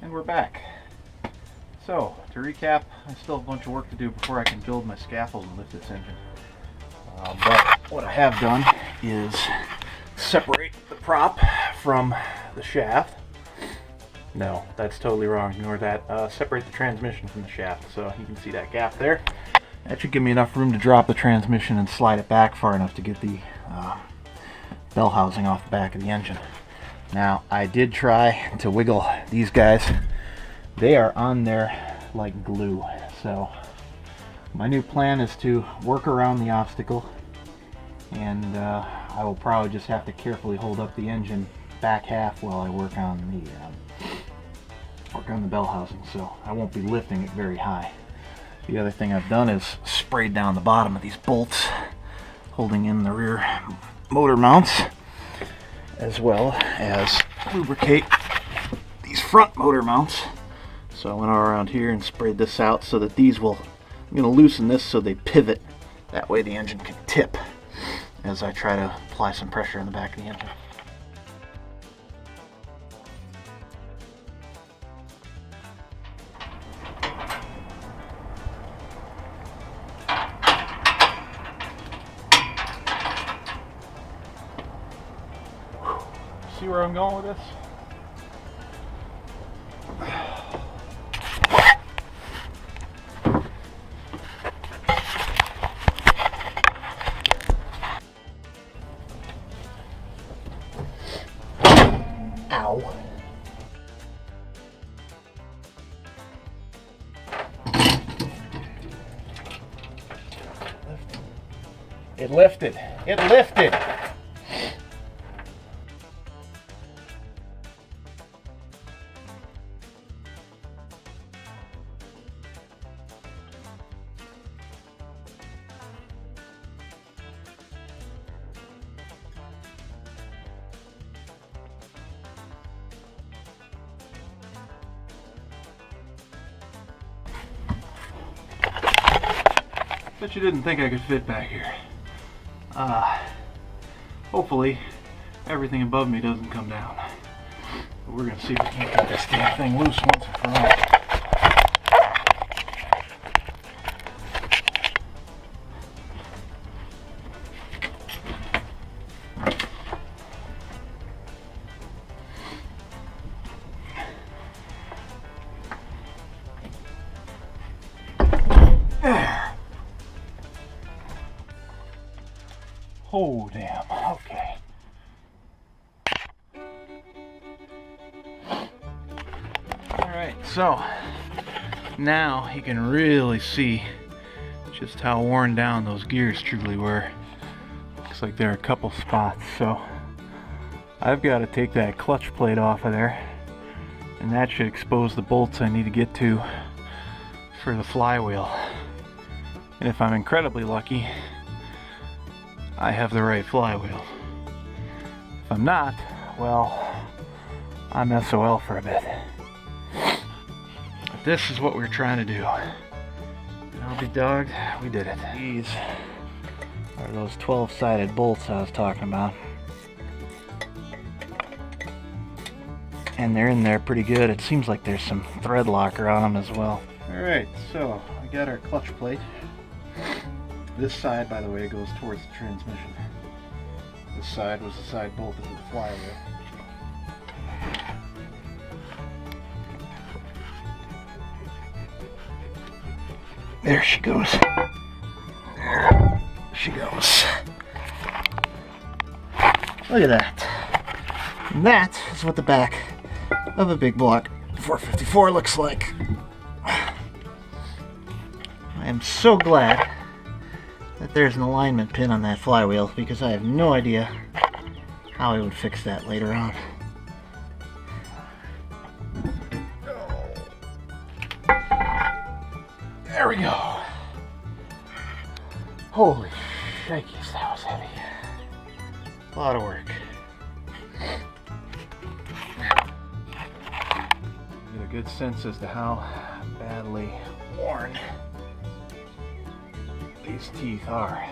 And we're back. So, to recap, I still have a bunch of work to do before I can build my scaffold and lift this engine. But what I have done is separate the prop from the shaft. No, that's totally wrong. Ignore that. Separate the transmission from the shaft. So you can see that gap there. That should give me enough room to drop the transmission and slide it back far enough to get the bell housing off the back of the engine. Now, I did try to wiggle these guys. They are on there like glue. So my new plan is to work around the obstacle, and I will probably just have to carefully hold up the engine back half while I work on the bell housing, so I won't be lifting it very high. The other thing I've done is sprayed down the bottom of these bolts holding in the rear motor mounts, as well as lubricate these front motor mounts. So I went around here and sprayed this out so that these will, I'm going to loosen this so they pivot. That way the engine can tip as I try to apply some pressure in the back of the engine. See where I'm going with this? Ow. It lifted. It lifted. Bet you didn't think I could fit back here. Hopefully everything above me doesn't come down. But we're gonna see if we can't get this damn thing loose once and for all. Oh, damn. Okay. Alright, so now you can really see just how worn down those gears truly were. Looks like there are a couple spots, so I've got to take that clutch plate off of there, and that should expose the bolts I need to get to for the flywheel. And if I'm incredibly lucky, I have the right flywheel. If I'm not, well, I'm SOL for a bit. But this is what we're trying to do. And I'll be dogged, we did it. These are those 12-sided bolts I was talking about. And they're in there pretty good. It seems like there's some thread locker on them as well. Alright, so we got our clutch plate. This side, by the way, goes towards the transmission. This side was the side bolted to the flywheel. There she goes. There she goes. Look at that. And that is what the back of a big block 454 looks like. I am so glad that there's an alignment pin on that flywheel, because I have no idea how I would fix that later on. There we go. Holy shnikes, that was heavy. A lot of work. Get a good sense as to how badly worn these teeth are.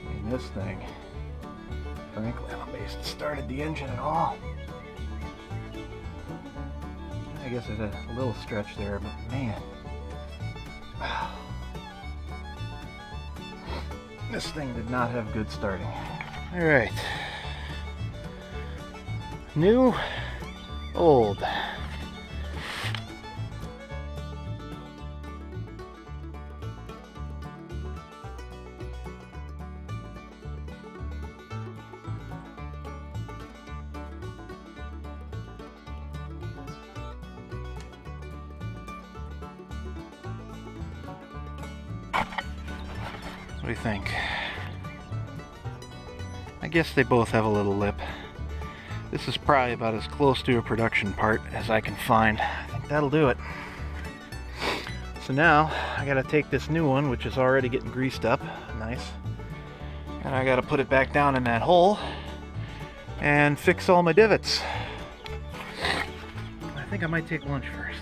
And this thing, frankly, I'm amazed it started the engine at all. guess there's a little stretch there, but man. This thing did not have good starting. Alright. New, old. What do you think? I guess they both have a little lip. This is probably about as close to a production part as I can find. I think that'll do it. So now I gotta take this new one, which is already getting greased up, nice, and I gotta put it back down in that hole and fix all my divots. I think I might take lunch first.